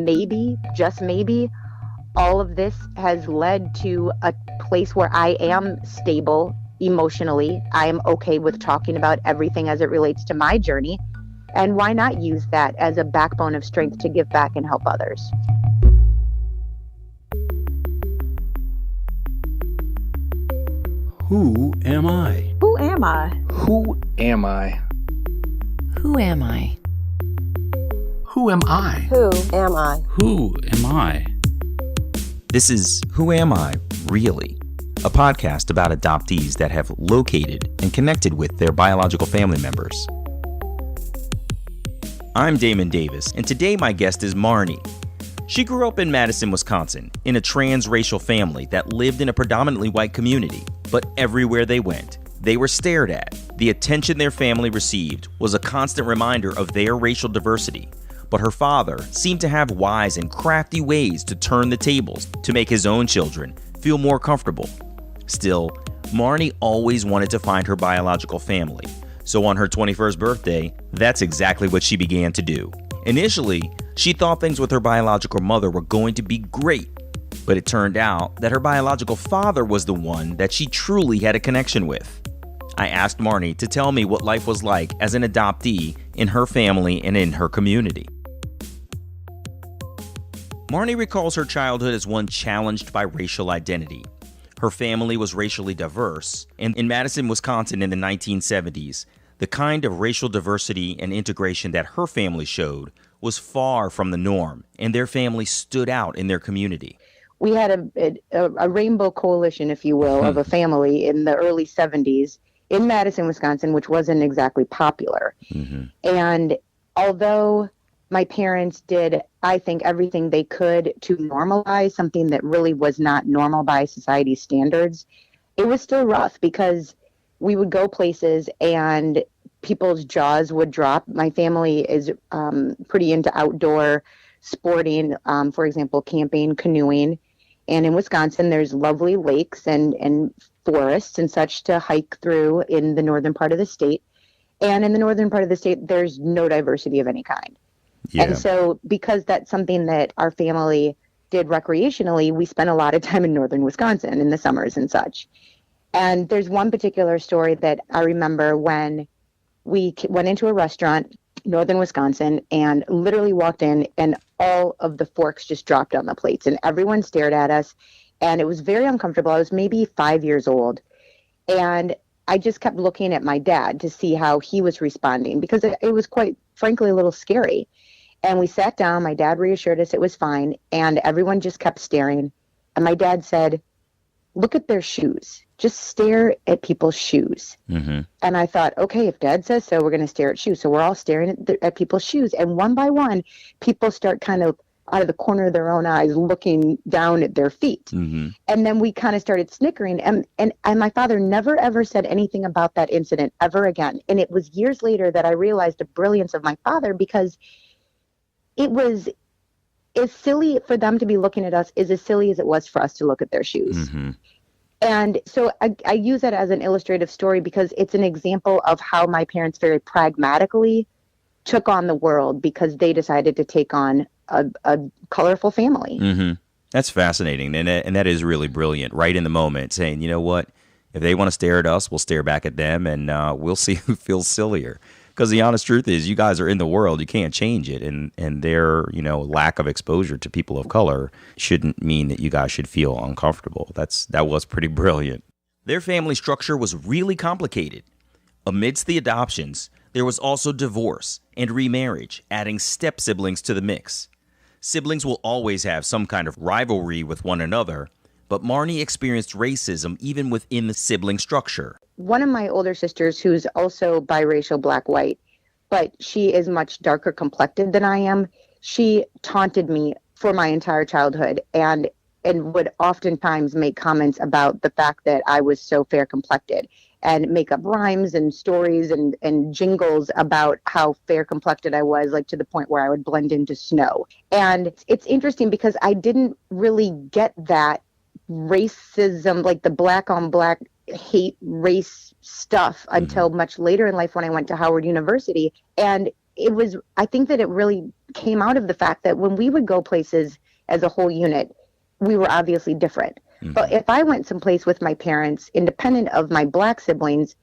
maybe, just maybe, all of this has led to a place where I am stable emotionally. I am okay with talking about everything as it relates to my journey. And why not use that as a backbone of strength to give back and help others? Who am I? Who am I? Who am I? Who am I? Who am I? Who am I? Who am I? This is Who Am I, Really? A podcast about adoptees that have located and connected with their biological family members. I'm Damon Davis, and today my guest is Marni. She grew up in Madison, Wisconsin, in a transracial family that lived in a predominantly white community. But everywhere they went, they were stared at. The attention their family received was a constant reminder of their racial diversity. But her father seemed to have wise and crafty ways to turn the tables to make his own children feel more comfortable. Still, Marni always wanted to find her biological family. So on her 21st birthday, that's exactly what she began to do. Initially, she thought things with her biological mother were going to be great. But it turned out that her biological father was the one that she truly had a connection with. I asked Marni to tell me what life was like as an adoptee in her family and in her community. Marni recalls her childhood as one challenged by racial identity. Her family was racially diverse, and in Madison, Wisconsin in the 1970s, the kind of racial diversity and integration that her family showed was far from the norm, and their family stood out in their community. We had a rainbow coalition, if you will, of a family in the early 70s in Madison, Wisconsin, which wasn't exactly popular. Mm-hmm. And although my parents did, I think, everything they could to normalize something that really was not normal by society's standards, it was still rough because we would go places and people's jaws would drop. My family is pretty into outdoor sporting, for example, camping, canoeing. And in Wisconsin, there's lovely lakes and forests and such to hike through in the northern part of the state. And in the northern part of the state, there's no diversity of any kind. Yeah. And so because that's something that our family did recreationally, we spent a lot of time in northern Wisconsin in the summers and such. And there's one particular story that I remember when we went into a restaurant, northern Wisconsin, and literally walked in and all of the forks just dropped on the plates and everyone stared at us and it was very uncomfortable. I was maybe 5 years old and I just kept looking at my dad to see how he was responding because it was quite frankly a little scary. And we sat down, my dad reassured us it was fine and everyone just kept staring. And my dad said, "Look at their shoes. Just stare at people's shoes." Mm-hmm. And I thought, okay, if dad says so, we're going to stare at shoes. So we're all staring at people's shoes. And one by one, people start kind of out of the corner of their own eyes looking down at their feet. Mm-hmm. And then we kind of started snickering. And my father never, ever said anything about that incident ever again. And it was years later that I realized the brilliance of my father because it was as silly for them to be looking at us is as silly as it was for us to look at their shoes. Mm-hmm. And so I use that as an illustrative story because it's an example of how my parents very pragmatically took on the world because they decided to take on a colorful family. Mm-hmm. That's fascinating. And that is really brilliant. Right in the moment saying, you know what, if they want to stare at us, we'll stare back at them and we'll see who feels sillier. Because the honest truth is you guys are in the world. You can't change it. And their, lack of exposure to people of color shouldn't mean that you guys should feel uncomfortable. That was pretty brilliant. Their family structure was really complicated. Amidst the adoptions, there was also divorce and remarriage, adding step siblings to the mix. Siblings will always have some kind of rivalry with one another, but Marni experienced racism even within the sibling structure. One of my older sisters, who's also biracial, black-white, but she is much darker complected than I am, she taunted me for my entire childhood and would oftentimes make comments about the fact that I was so fair complected and make up rhymes and stories and jingles about how fair complected I was, like to the point where I would blend into snow. And it's interesting because I didn't really get that racism, like the black on black hate race stuff until much later in life when I went to Howard University. And I think that it really came out of the fact that when we would go places as a whole unit, we were obviously different. But if I went someplace with my parents, independent of my Black siblings,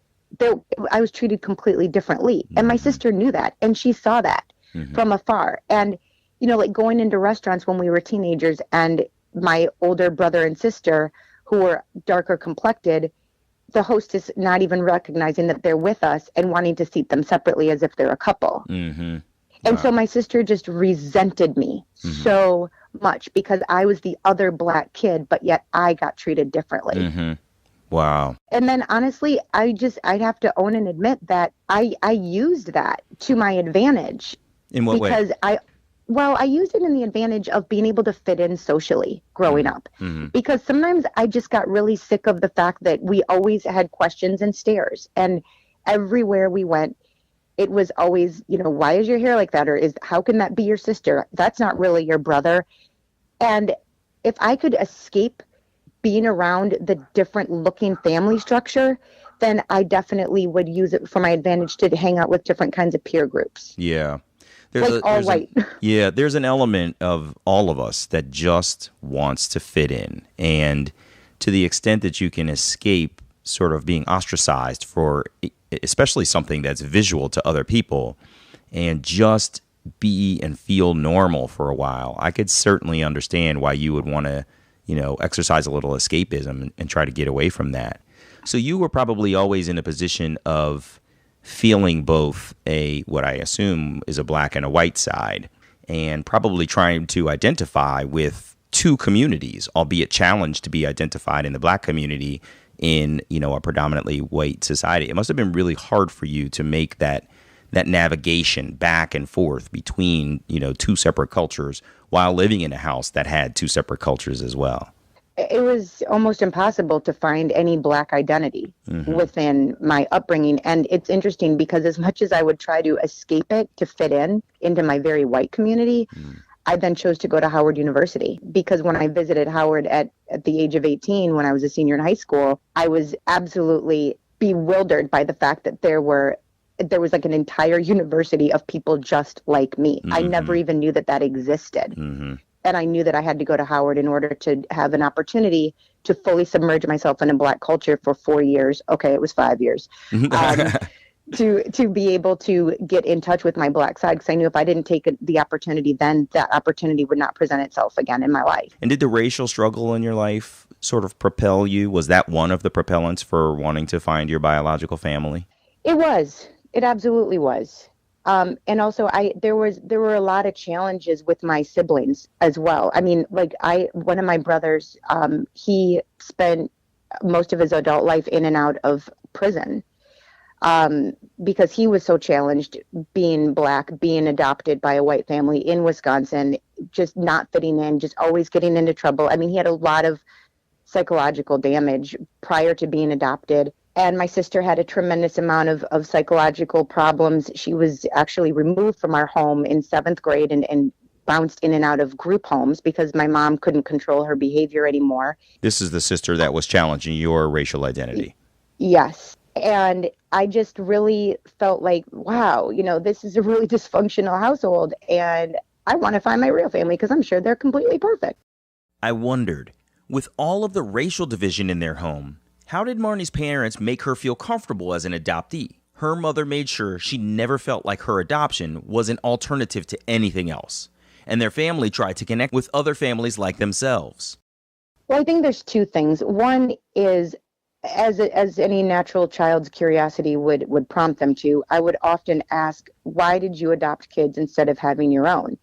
I was treated completely differently. And my sister knew that, and she saw that from afar. And, you know, like going into restaurants when we were teenagers, and my older brother and sister, who were darker complected, the host is not even recognizing that they're with us and wanting to seat them separately as if they're a couple. And so my sister just resented me so much because I was the other Black kid, but yet I got treated differently. Wow. And then honestly, I'd have to own and admit that I used that to my advantage. In what way? Because I used it in the advantage of being able to fit in socially growing up. Because sometimes I just got really sick of the fact that we always had questions and stares. And everywhere we went, it was always, you know, why is your hair like that? Or how can that be your sister? That's not really your brother. And if I could escape being around the different looking family structure, then I definitely would use it for my advantage to hang out with different kinds of peer groups. Yeah. There's all white. There's an element of all of us that just wants to fit in. And to the extent that you can escape sort of being ostracized for especially something that's visual to other people and just be and feel normal for a while, I could certainly understand why you would want to, you know, exercise a little escapism and try to get away from that. So you were probably always in a position of feeling both what I assume is a Black and a white side, and probably trying to identify with two communities, albeit challenged to be identified in the Black community in, you know, a predominantly white society. It must have been really hard for you to make that navigation back and forth between, you know, two separate cultures while living in a house that had two separate cultures as well. It was almost impossible to find any Black identity within my upbringing. And it's interesting because as much as I would try to escape it to fit into my very white community, I then chose to go to Howard University because when I visited Howard at the age of 18, when I was a senior in high school, I was absolutely bewildered by the fact that there was like an entire university of people just like me. I never even knew that existed. And I knew that I had to go to Howard in order to have an opportunity to fully submerge myself in a Black culture for 4 years. Okay, it was 5 years. To be able to get in touch with my Black side, because I knew if I didn't take the opportunity, then that opportunity would not present itself again in my life. And did the racial struggle in your life sort of propel you? Was that one of the propellants for wanting to find your biological family? It was. It absolutely was. And also there were a lot of challenges with my siblings as well. I mean, like one of my brothers, he spent most of his adult life in and out of prison. Because he was so challenged being Black, being adopted by a white family in Wisconsin, just not fitting in, just always getting into trouble. I mean, he had a lot of psychological damage prior to being adopted. And my sister had a tremendous amount of psychological problems. She was actually removed from our home in 7th grade and bounced in and out of group homes because my mom couldn't control her behavior anymore. This is the sister that was challenging your racial identity. Yes. And I just really felt like, wow, you know, this is a really dysfunctional household. And I want to find my real family because I'm sure they're completely perfect. I wondered, with all of the racial division in their home, how did Marni's parents make her feel comfortable as an adoptee? Her mother made sure she never felt like her adoption was an alternative to anything else. And their family tried to connect with other families like themselves. Well, I think there's two things. One is, as any natural child's curiosity would prompt them to, I would often ask, why did you adopt kids instead of having your own?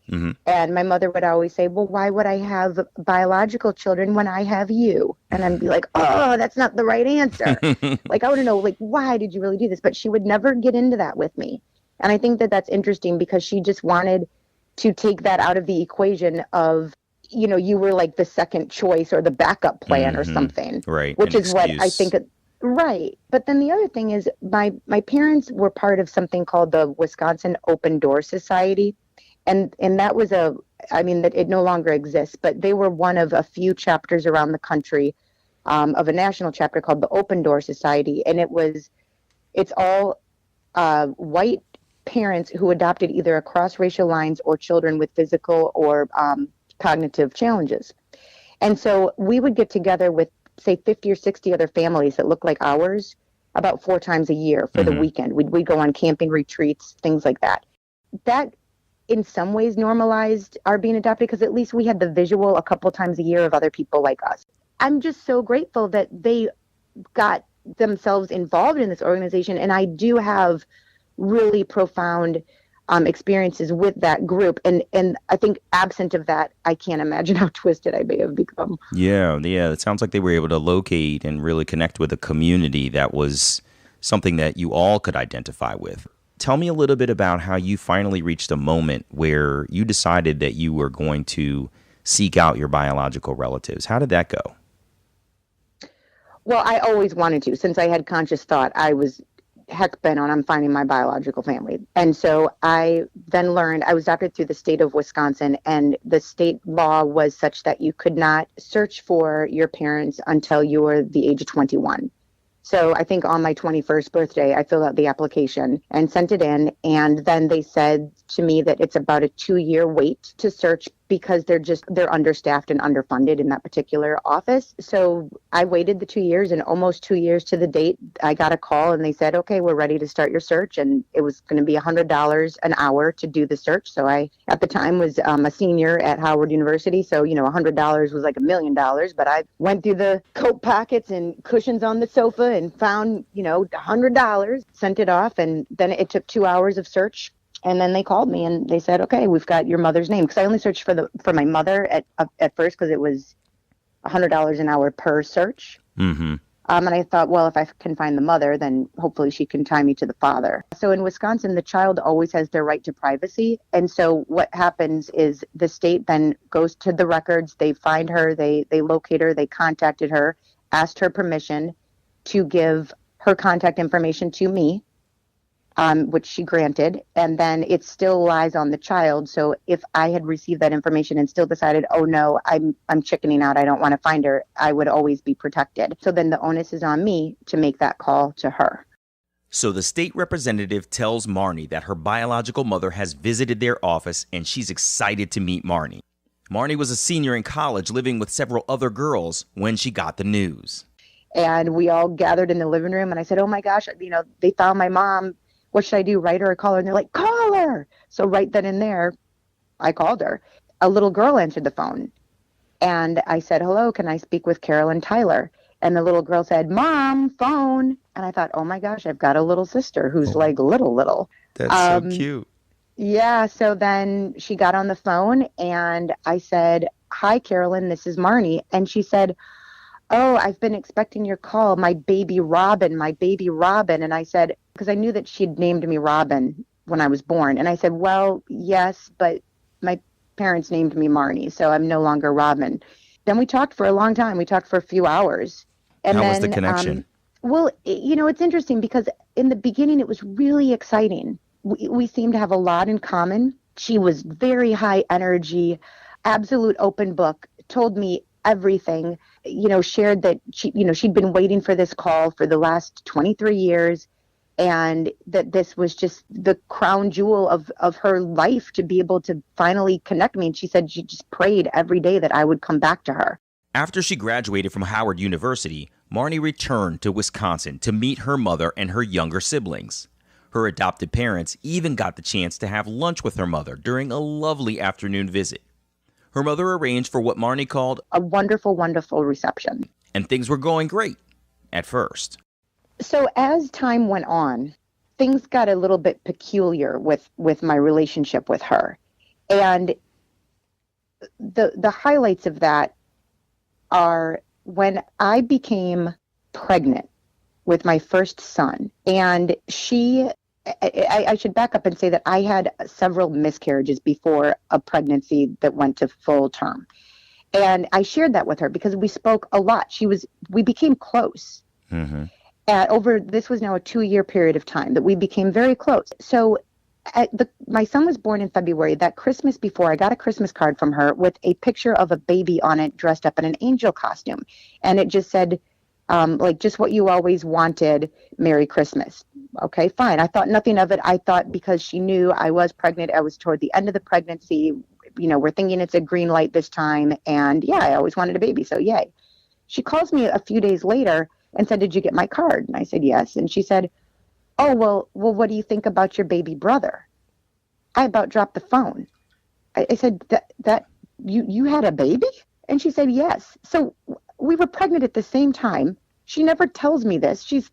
And my mother would always say, well, why would I have biological children when I have you? And I'd be like, oh, that's not the right answer. Like, I want to know, like, why did you really do this? But she would never get into that with me. And I think that's interesting because she just wanted to take that out of the equation of, you know, you were like the second choice or the backup plan or something. Right. Which is what I think. Right. But then the other thing is my parents were part of something called the Wisconsin Open Door Society. And that was that it no longer exists, but they were one of a few chapters around the country of a national chapter called the Open Door Society. And it's all white parents who adopted either across racial lines or children with physical or cognitive challenges. And so we would get together with, say, 50 or 60 other families that look like ours about 4 times a year for the weekend. We'd go on camping retreats, things like that. That in some ways normalized our being adopted because at least we had the visual a couple times a year of other people like us. I'm just so grateful that they got themselves involved in this organization. And I do have really profound experiences with that group. And I think absent of that, I can't imagine how twisted I may have become. Yeah. It sounds like they were able to locate and really connect with a community that was something that you all could identify with. Tell me a little bit about how you finally reached a moment where you decided that you were going to seek out your biological relatives. How did that go? Well, I always wanted to. Since I had conscious thought, I was heck bent on finding my biological family. And so I then learned I was adopted through the state of Wisconsin, and the state law was such that you could not search for your parents until you were the age of 21. So I think on my 21st birthday, I filled out the application and sent it in. And then they said to me that it's about a 2-year wait to search because they're understaffed and underfunded in that particular office. So I waited the 2 years, and almost 2 years to the date, I got a call and they said, okay, we're ready to start your search. And it was going to be $100 an hour to do the search. So I, at the time, was a senior at Howard University. So, $100 was like $1 million. But I went through the coat pockets and cushions on the sofa and found, $100, sent it off. And then it took 2 hours of search. And then they called me and they said, okay, we've got your mother's name. Because I only searched for my mother at first because it was $100 an hour per search. Mm-hmm. And I thought, well, if I can find the mother, then hopefully she can tie me to the father. So in Wisconsin, the child always has their right to privacy. And so what happens is the state then goes to the records. They find her. They locate her. They contacted her, asked her permission to give her contact information to me. Which she granted, and then it still lies on the child. So if I had received that information and still decided, oh no, I'm chickening out, I don't want to find her, I would always be protected. So then the onus is on me to make that call to her. So the state representative tells Marni that her biological mother has visited their office and she's excited to meet Marni. Marni was a senior in college living with several other girls when she got the news. And we all gathered in the living room and I said, oh my gosh, they found my mom. What should I do? Write her or call her? And they're like, call her. So right then and there, I called her. A little girl answered the phone. And I said, hello, can I speak with Carolyn Tyler? And the little girl said, Mom, phone. And I thought, oh my gosh, I've got a little sister who's like little. That's so cute. Yeah. So then she got on the phone and I said, hi, Carolyn, this is Marni. And she said, oh, I've been expecting your call. My baby Robin. And I said, because I knew that she'd named me Robin when I was born. And I said, well, yes, but my parents named me Marni, so I'm no longer Robin. Then we talked for a long time. We talked for a few hours. And How then, was the connection? Well, it's interesting because in the beginning, it was really exciting. We seemed to have a lot in common. She was very high energy, absolute open book, told me everything, shared that she'd been waiting for this call for the last 23 years. And that this was just the crown jewel of her life to be able to finally connect me. And she said she just prayed every day that I would come back to her. After she graduated from Howard University, Marni returned to Wisconsin to meet her mother and her younger siblings. Her adopted parents even got the chance to have lunch with her mother during a lovely afternoon visit. Her mother arranged for what Marni called a wonderful, wonderful reception. And things were going great at first. So as time went on, things got a little bit peculiar with my relationship with her. And the highlights of that are when I became pregnant with my first son. And I should back up and say that I had several miscarriages before a pregnancy that went to full term. And I shared that with her because we spoke a lot. We became close. Mm-hmm. This was now a 2-year period of time that we became very close. So my son was born in February. That Christmas before, I got a Christmas card from her with a picture of a baby on it dressed up in an angel costume. And it just said, just what you always wanted, Merry Christmas. okay, fine. I thought nothing of it. I thought because she knew I was pregnant, I was toward the end of the pregnancy. We're thinking it's a green light this time. And yeah, I always wanted a baby. So yay. She calls me a few days later and said, did you get my card? And I said, yes. And she said, oh, well, what do you think about your baby brother? I about dropped the phone. I said, that you had a baby? And she said, yes. So we were pregnant at the same time. She never tells me this. She's,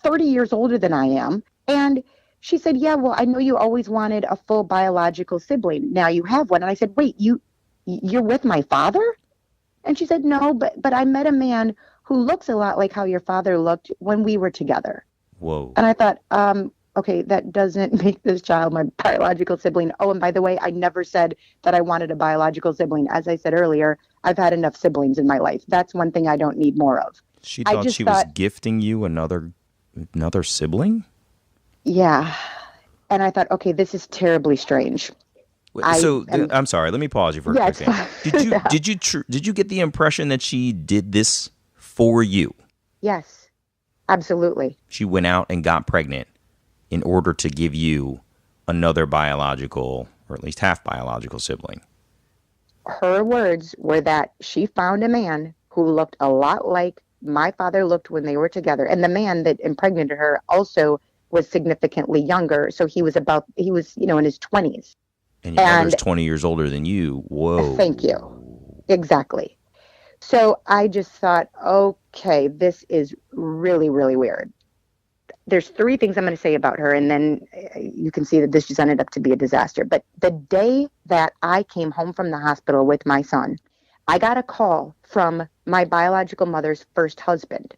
30 years older than I am. And she said, yeah, well, I know you always wanted a full biological sibling. Now you have one. And I said, wait, you're with my father? And she said, no, but I met a man who looks a lot like how your father looked when we were together. Whoa. And I thought, okay, that doesn't make this child my biological sibling. Oh, and by the way, I never said that I wanted a biological sibling. As I said earlier, I've had enough siblings in my life. That's one thing I don't need more of. She thought she was gifting you another sibling? Yeah. And I thought, okay, this is terribly strange. I'm sorry. Let me pause you for a second. Did you get the impression that she did this for you? Yes, absolutely. She went out and got pregnant in order to give you another biological, or at least half biological sibling. Her words were that she found a man who looked a lot like my father looked when they were together. And the man that impregnated her also was significantly younger. So he was in his 20s. And your mother's 20 years older than you. Whoa. Thank you. Exactly. So I just thought, okay, this is really, really weird. There's 3 things I'm going to say about her, and then you can see that this just ended up to be a disaster. But the day that I came home from the hospital with my son, I got a call from my biological mother's first husband.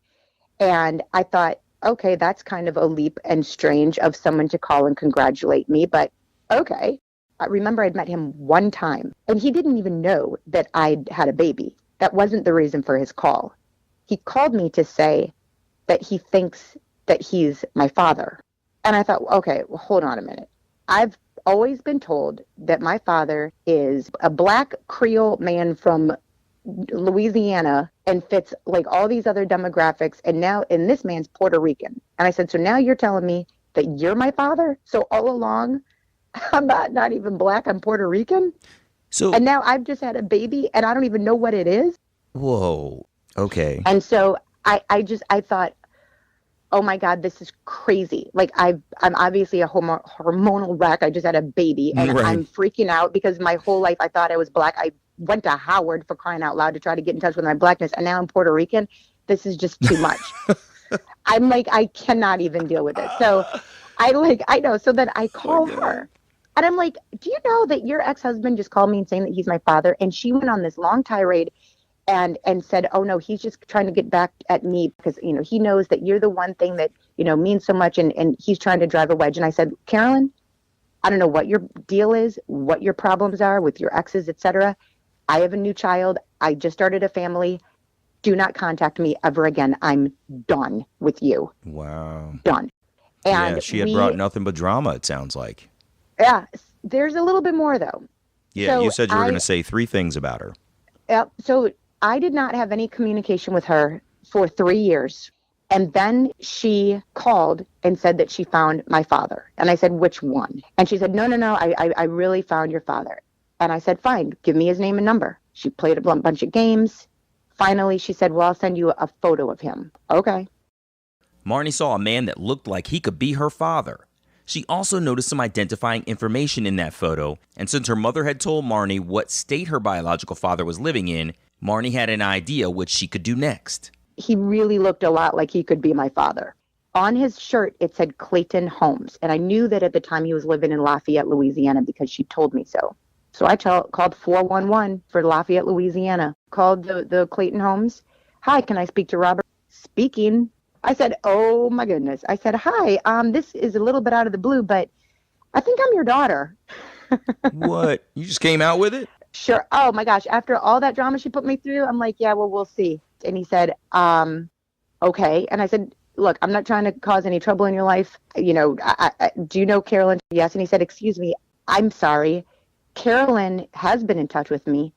And I thought, okay, that's kind of a leap and strange of someone to call and congratulate me, but okay. I remember I'd met him one time, and he didn't even know that I'd had a baby. That wasn't the reason for his call. He called me to say that he thinks that he's my father. And I thought, okay, well, hold on a minute. I've always been told that my father is a black Creole man from Louisiana and fits like all these other demographics. And this man's Puerto Rican. And I said, so now you're telling me that you're my father? So all along, I'm not even black, I'm Puerto Rican? And now I've just had a baby and I don't even know what it is? Whoa. Okay. And so I thought, oh my God, this is crazy. Like I'm obviously a hormonal wreck. I just had a baby and right. I'm freaking out because my whole life I thought I was black. I went to Howard for crying out loud to try to get in touch with my blackness. And now I'm Puerto Rican. This is just too much. I'm like, I cannot even deal with it. So I know. So then I call her and I'm like, do you know that your ex-husband just called me and saying that he's my father? And she went on this long tirade and said, oh no, he's just trying to get back at me because, he knows that you're the one thing that, means so much. And he's trying to drive a wedge. And I said, Carolyn, I don't know what your deal is, what your problems are with your exes, etc. I have a new child. I just started a family. Do not contact me ever again. I'm done with you. Wow. Done. And she had brought nothing but drama, it sounds like. Yeah. There's a little bit more though. Yeah. So you said you were going to say 3 things about her. Yeah. So I did not have any communication with her for 3 years. And then she called and said that she found my father. And I said, which one? And she said, no, I really found your father. And I said, fine, give me his name and number. She played a bunch of games. Finally, she said, well, I'll send you a photo of him. Okay. Marni saw a man that looked like he could be her father. She also noticed some identifying information in that photo. And since her mother had told Marni what state her biological father was living in, Marni had an idea what she could do next. He really looked a lot like he could be my father. On his shirt, it said Clayton Holmes. And I knew that at the time he was living in Lafayette, Louisiana, because she told me so. So I called 411 for Lafayette, Louisiana. Called the Clayton Holmes. Hi, can I speak to Robert? Speaking. I said, oh my goodness. I said, hi, this is a little bit out of the blue, but I think I'm your daughter. What? You just came out with it? Sure. Oh my gosh. After all that drama she put me through, I'm like, yeah, well, we'll see. And he said, okay. And I said, look, I'm not trying to cause any trouble in your life. Do you know Carolyn? Yes. And he said, excuse me, I'm sorry. Carolyn has been in touch with me,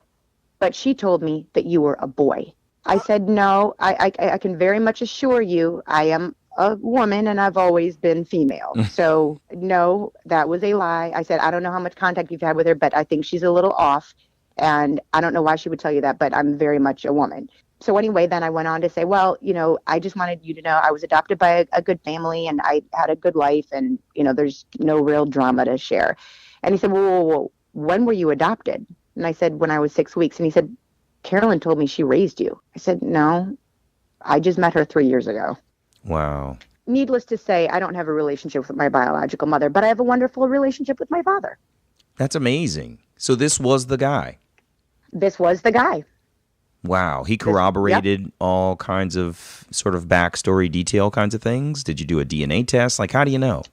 but she told me that you were a boy. I said, no, I can very much assure you I am a woman and I've always been female. So no, that was a lie. I said, I don't know how much contact you've had with her, but I think she's a little off. And I don't know why she would tell you that, but I'm very much a woman. So anyway, then I went on to say, well, I just wanted you to know I was adopted by a good family and I had a good life and, there's no real drama to share. And he said, well, when were you adopted? And I said, when I was 6 weeks. And he said, Carolyn told me she raised you. I said, no, I just met her 3 years ago. Wow. Needless to say, I don't have a relationship with my biological mother, but I have a wonderful relationship with my father. That's amazing. So this was the guy. This was the guy. Wow. He corroborated all kinds of sort of backstory detail kinds of things. Did you do a DNA test? Like, how do you know?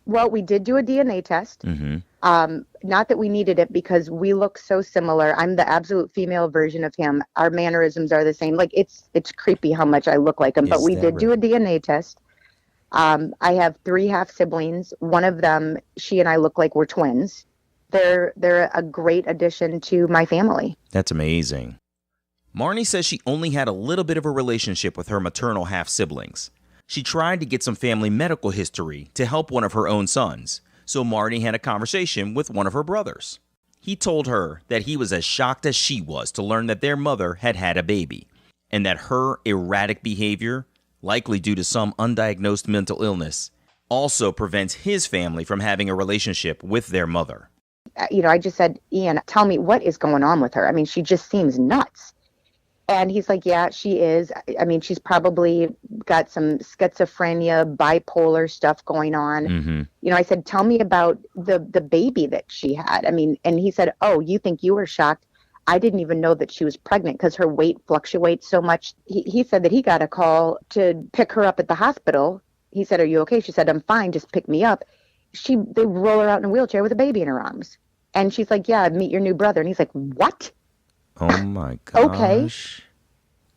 Well, we did do a DNA test. Not that we needed it because we look so similar. I'm the absolute female version of him. Our mannerisms are the same. Like it's creepy how much I look like him, but we did do a DNA test. I have 3 half siblings. One of them, she and I look like we're twins. They're a great addition to my family. That's amazing. Marni says she only had a little bit of a relationship with her maternal half siblings. She tried to get some family medical history to help one of her own sons, so Marni had a conversation with one of her brothers. He told her that he was as shocked as she was to learn that their mother had had a baby, and that her erratic behavior, likely due to some undiagnosed mental illness, also prevents his family from having a relationship with their mother. I just said, Ian, tell me what is going on with her. I mean, she just seems nuts. And he's like, yeah, she is. I mean, she's probably got some schizophrenia, bipolar stuff going on. I said, tell me about the baby that she had. I mean, and he said, oh, you think you were shocked? I didn't even know that she was pregnant because her weight fluctuates so much. He said that he got a call to pick her up at the hospital. He said, are you okay? She said, I'm fine. Just pick me up. They roll her out in a wheelchair with a baby in her arms. And she's like, yeah, meet your new brother. And he's like, what? Oh my gosh.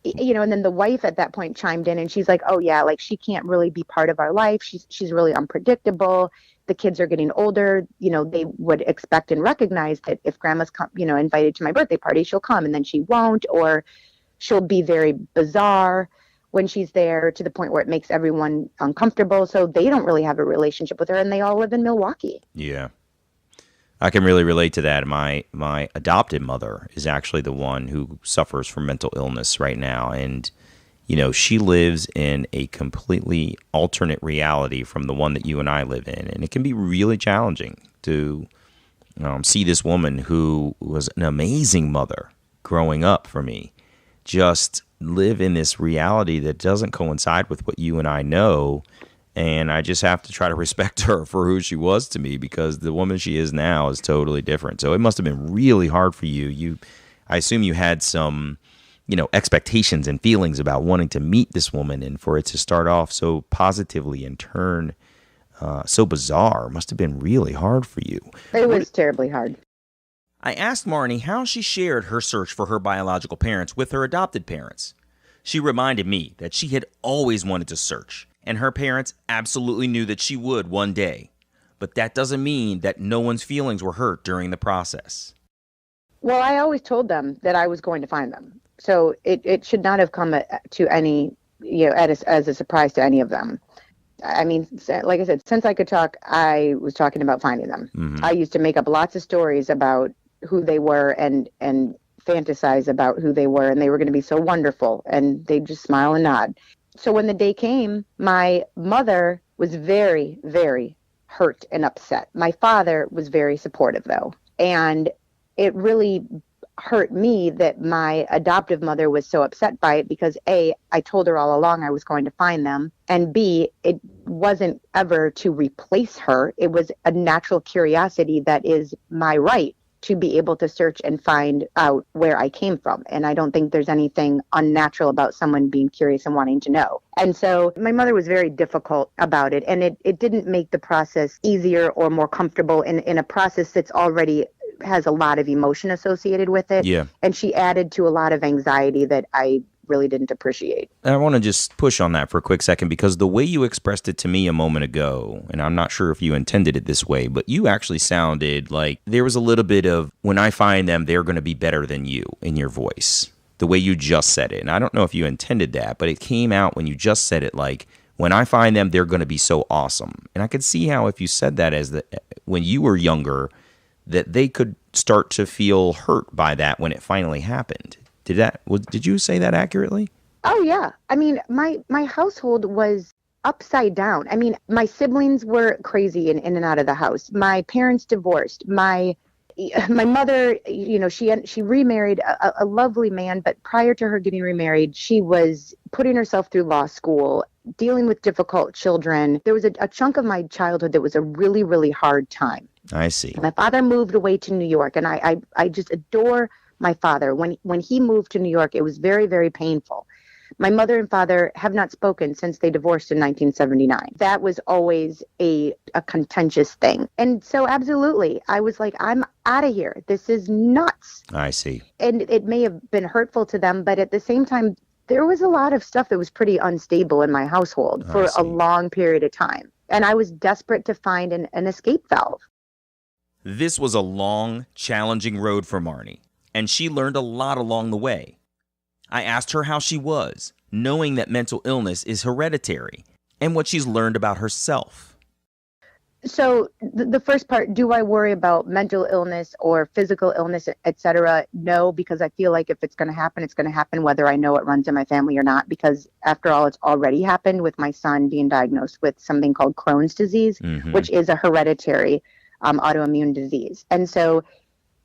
Okay. And then the wife at that point chimed in and she's like, oh yeah, like she can't really be part of our life. She's really unpredictable. The kids are getting older. They would expect and recognize that if grandma's invited to my birthday party, she'll come and then she won't, or she'll be very bizarre when she's there to the point where it makes everyone uncomfortable. So they don't really have a relationship with her and they all live in Milwaukee. Yeah. I can really relate to that. My adopted mother is actually the one who suffers from mental illness right now. And, she lives in a completely alternate reality from the one that you and I live in. And it can be really challenging to see this woman who was an amazing mother growing up for me just live in this reality that doesn't coincide with what you and I know. And I just have to try to respect her for who she was to me because the woman she is now is totally different. So it must have been really hard for you. I assume you had some, expectations and feelings about wanting to meet this woman, and for it to start off so positively and turn so bizarre must have been really hard for you. It was terribly hard. I asked Marni how she shared her search for her biological parents with her adopted parents. She reminded me that she had always wanted to search, and her parents absolutely knew that she would one day. But that doesn't mean that no one's feelings were hurt during the process. Well, I always told them that I was going to find them. So it should not have come to any, as a surprise to any of them. I mean, like I said, since I could talk, I was talking about finding them. I used to make up lots of stories about who they were and fantasize about who they were, and they were going to be so wonderful, and they'd just smile and nod. So when the day came, my mother was very, very hurt and upset. My father was very supportive, though. And it really hurt me that my adoptive mother was so upset by it because A, I told her all along I was going to find them. And B, it wasn't ever to replace her. It was a natural curiosity that is my right to be able to search and find out where I came from. And I don't think there's anything unnatural about someone being curious and wanting to know. And so my mother was very difficult about it. And it didn't make the process easier or more comfortable in a process that's already has a lot of emotion associated with it. Yeah. And she added to a lot of anxiety that I really didn't appreciate. I want to just push on that for a quick second, because the way you expressed it to me a moment ago, and I'm not sure if you intended it this way, but you actually sounded like there was a little bit of, when I find them, they're going to be better than you in your voice, the way you just said it. And I don't know if you intended that, but it came out when you just said it like, When I find them, they're going to be so awesome. And I could see how if you said that when you were younger, that they could start to feel hurt by that when it finally happened. Did you say that accurately? Oh, yeah. I mean, my household was upside down. I mean, my siblings were crazy in and out of the house. My parents divorced. My mother, she remarried a lovely man, but prior to her getting remarried, she was putting herself through law school, dealing with difficult children. There was a chunk of my childhood that was a really, really hard time. I see. My father moved away to New York, and I just adore my father. When he moved to New York, it was very, very painful. My mother and father have not spoken since they divorced in 1979. That was always a contentious thing. And so absolutely, I was like, I'm out of here. This is nuts. I see. And it may have been hurtful to them, but at the same time, there was a lot of stuff that was pretty unstable in my household for a long period of time. And I was desperate to find an escape valve. This was a long, challenging road for Marni, and she learned a lot along the way. I asked her how she was, knowing that mental illness is hereditary, and what she's learned about herself. So the first part, do I worry about mental illness or physical illness, et cetera? No, because I feel like if it's going to happen whether I know it runs in my family or not, because after all, it's already happened with my son being diagnosed with something called Crohn's disease, which is a hereditary autoimmune disease. And so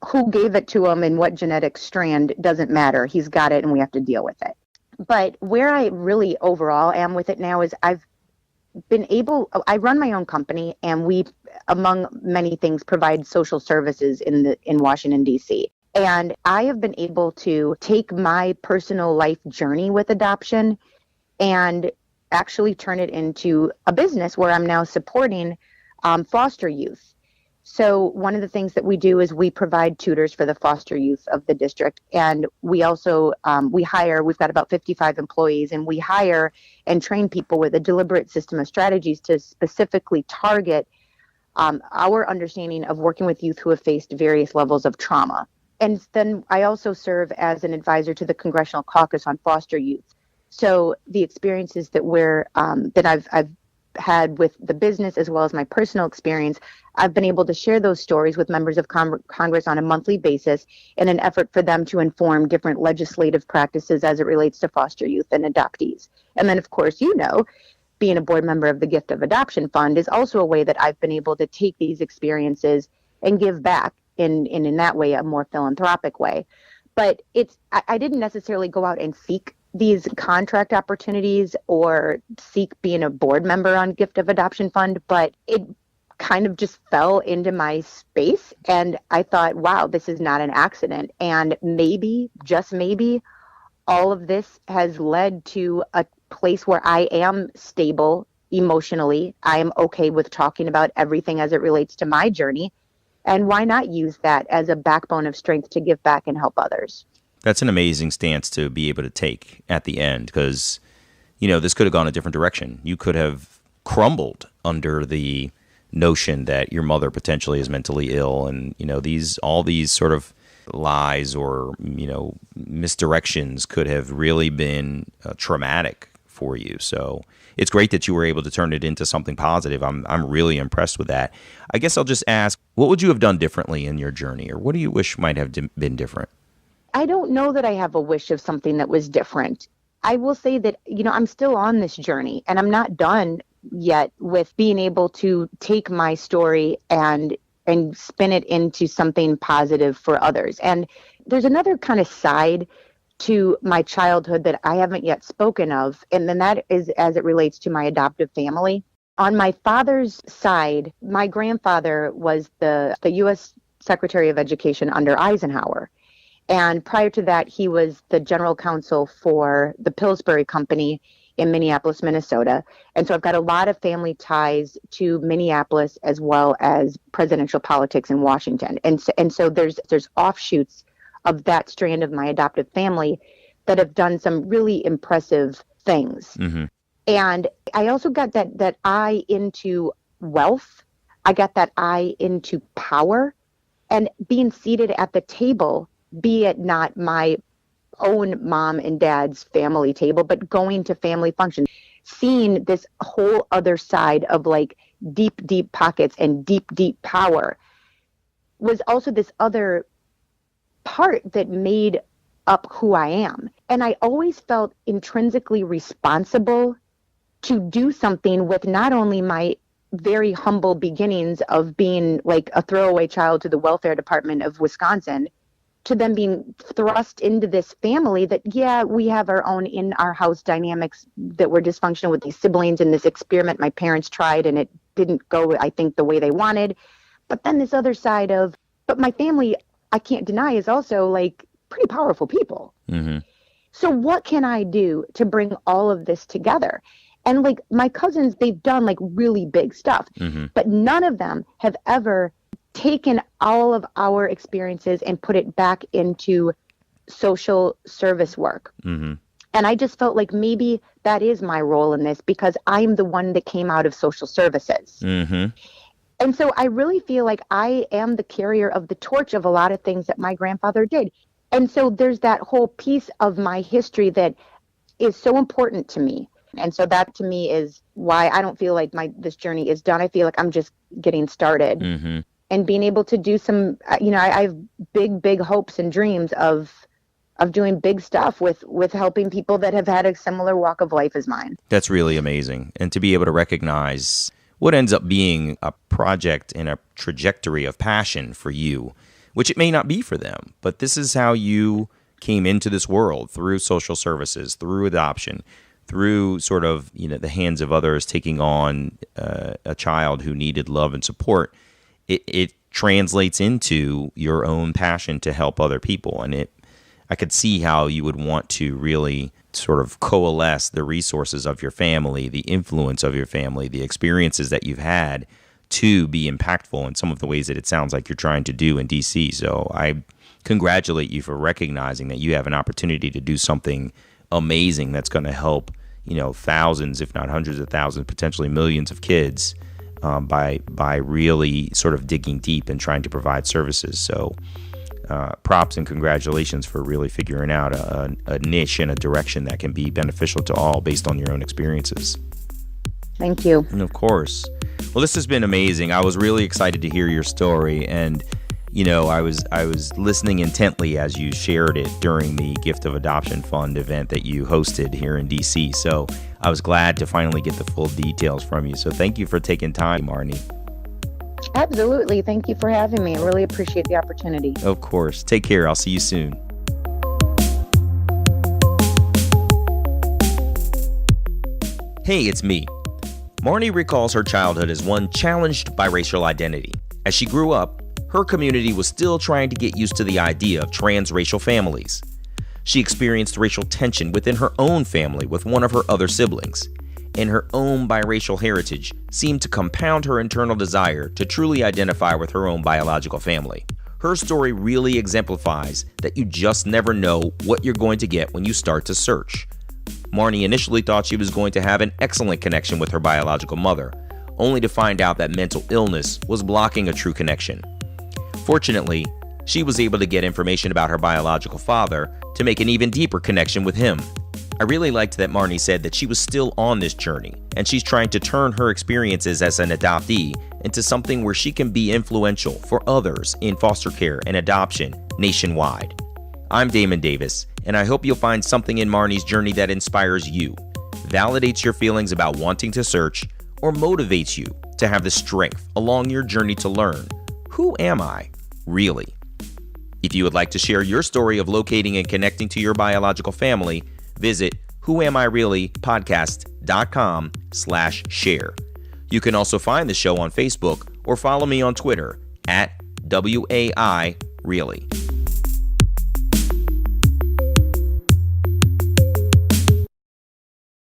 who gave it to him and what genetic strand doesn't matter. He's got it and we have to deal with it. But where I really overall am with it now is I run my own company, and we, among many things, provide social services in Washington, D.C. And I have been able to take my personal life journey with adoption and actually turn it into a business where I'm now supporting foster youth. So one of the things that we do is we provide tutors for the foster youth of the district. And we also, we've got about 55 employees, and we hire and train people with a deliberate system of strategies to specifically target our understanding of working with youth who have faced various levels of trauma. And then I also serve as an advisor to the Congressional Caucus on Foster Youth. So the experiences that I've had with the business as well as my personal experience, I've been able to share those stories with members of Congress on a monthly basis in an effort for them to inform different legislative practices as it relates to foster youth and adoptees. And then, of course, being a board member of the Gift of Adoption Fund is also a way that I've been able to take these experiences and give back in that way, a more philanthropic way. But I didn't necessarily go out and seek these contract opportunities or seek being a board member on Gift of Adoption Fund, but it kind of just fell into my space. And I thought, wow, this is not an accident. And maybe, just maybe, all of this has led to a place where I am stable emotionally. I am okay with talking about everything as it relates to my journey. And why not use that as a backbone of strength to give back and help others? That's an amazing stance to be able to take at the end, because, this could have gone a different direction. You could have crumbled under the notion that your mother potentially is mentally ill, and, all these sort of lies or, misdirections could have really been traumatic for you. So it's great that you were able to turn it into something positive. I'm really impressed with that. I guess I'll just ask, what would you have done differently in your journey, or what do you wish might have been different? I don't know that I have a wish of something that was different. I will say that, I'm still on this journey, and I'm not done yet with being able to take my story and spin it into something positive for others. And there's another kind of side to my childhood that I haven't yet spoken of, and then that is as it relates to my adoptive family. On my father's side, my grandfather was the U.S. Secretary of Education under Eisenhower. And prior to that, he was the general counsel for the Pillsbury Company in Minneapolis, Minnesota. And so I've got a lot of family ties to Minneapolis as well as presidential politics in Washington. And so there's offshoots of that strand of my adoptive family that have done some really impressive things. Mm-hmm. And I also got that eye into wealth. I got that eye into power, and being seated at the table, be it not my own mom and dad's family table, but going to family functions, seeing this whole other side of like deep, deep pockets and deep, deep power was also this other part that made up who I am. And I always felt intrinsically responsible to do something with not only my very humble beginnings of being like a throwaway child to the welfare department of Wisconsin, to them being thrust into this family that, yeah, we have our own in our house dynamics that were dysfunctional with these siblings and this experiment my parents tried and it didn't go, I think, the way they wanted. But then this other side of, but my family, I can't deny, is also like pretty powerful people. Mm-hmm. So what can I do to bring all of this together? And like my cousins, they've done like really big stuff, but none of them have ever taken all of our experiences and put it back into social service work. Mm-hmm. And I just felt like maybe that is my role in this because I'm the one that came out of social services. Mm-hmm. And so I really feel like I am the carrier of the torch of a lot of things that my grandfather did. And so there's that whole piece of my history that is so important to me. And so that to me is why I don't feel like this journey is done. I feel like I'm just getting started and being able to do some, I have big hopes and dreams of doing big stuff with helping people that have had a similar walk of life as mine. That's really amazing. And to be able to recognize what ends up being a project and a trajectory of passion for you, which it may not be for them, but this is how you came into this world through social services, through adoption, through sort of, the hands of others taking on a child who needed love and support. It translates into your own passion to help other people. And I could see how you would want to really sort of coalesce the resources of your family, the influence of your family, the experiences that you've had to be impactful in some of the ways that it sounds like you're trying to do in DC. So I congratulate you for recognizing that you have an opportunity to do something amazing that's going to help, thousands, if not hundreds of thousands, potentially millions of kids by really sort of digging deep and trying to provide services. So props and congratulations for really figuring out a niche and a direction that can be beneficial to all based on your own experiences. Thank you. And of course. Well, this has been amazing. I was really excited to hear your story, and I was listening intently as you shared it during the Gift of Adoption Fund event that you hosted here in DC. So I was glad to finally get the full details from you. So thank you for taking time, Marni. Absolutely. Thank you for having me. I really appreciate the opportunity. Of course. Take care. I'll see you soon. Hey, it's me. Marni recalls her childhood as one challenged by racial identity. As she grew up, her community was still trying to get used to the idea of transracial families. She experienced racial tension within her own family with one of her other siblings, and her own biracial heritage seemed to compound her internal desire to truly identify with her own biological family. Her story really exemplifies that you just never know what you're going to get when you start to search. Marni initially thought she was going to have an excellent connection with her biological mother, only to find out that mental illness was blocking a true connection. Fortunately, she was able to get information about her biological father to make an even deeper connection with him. I really liked that Marni said that she was still on this journey, and she's trying to turn her experiences as an adoptee into something where she can be influential for others in foster care and adoption nationwide. I'm Damon Davis, and I hope you'll find something in Marni's journey that inspires you, validates your feelings about wanting to search, or motivates you to have the strength along your journey to learn, who am I, really? If you would like to share your story of locating and connecting to your biological family, visit whoamireally.podcast.com/share. You can also find the show on Facebook or follow me on Twitter @WAI Really.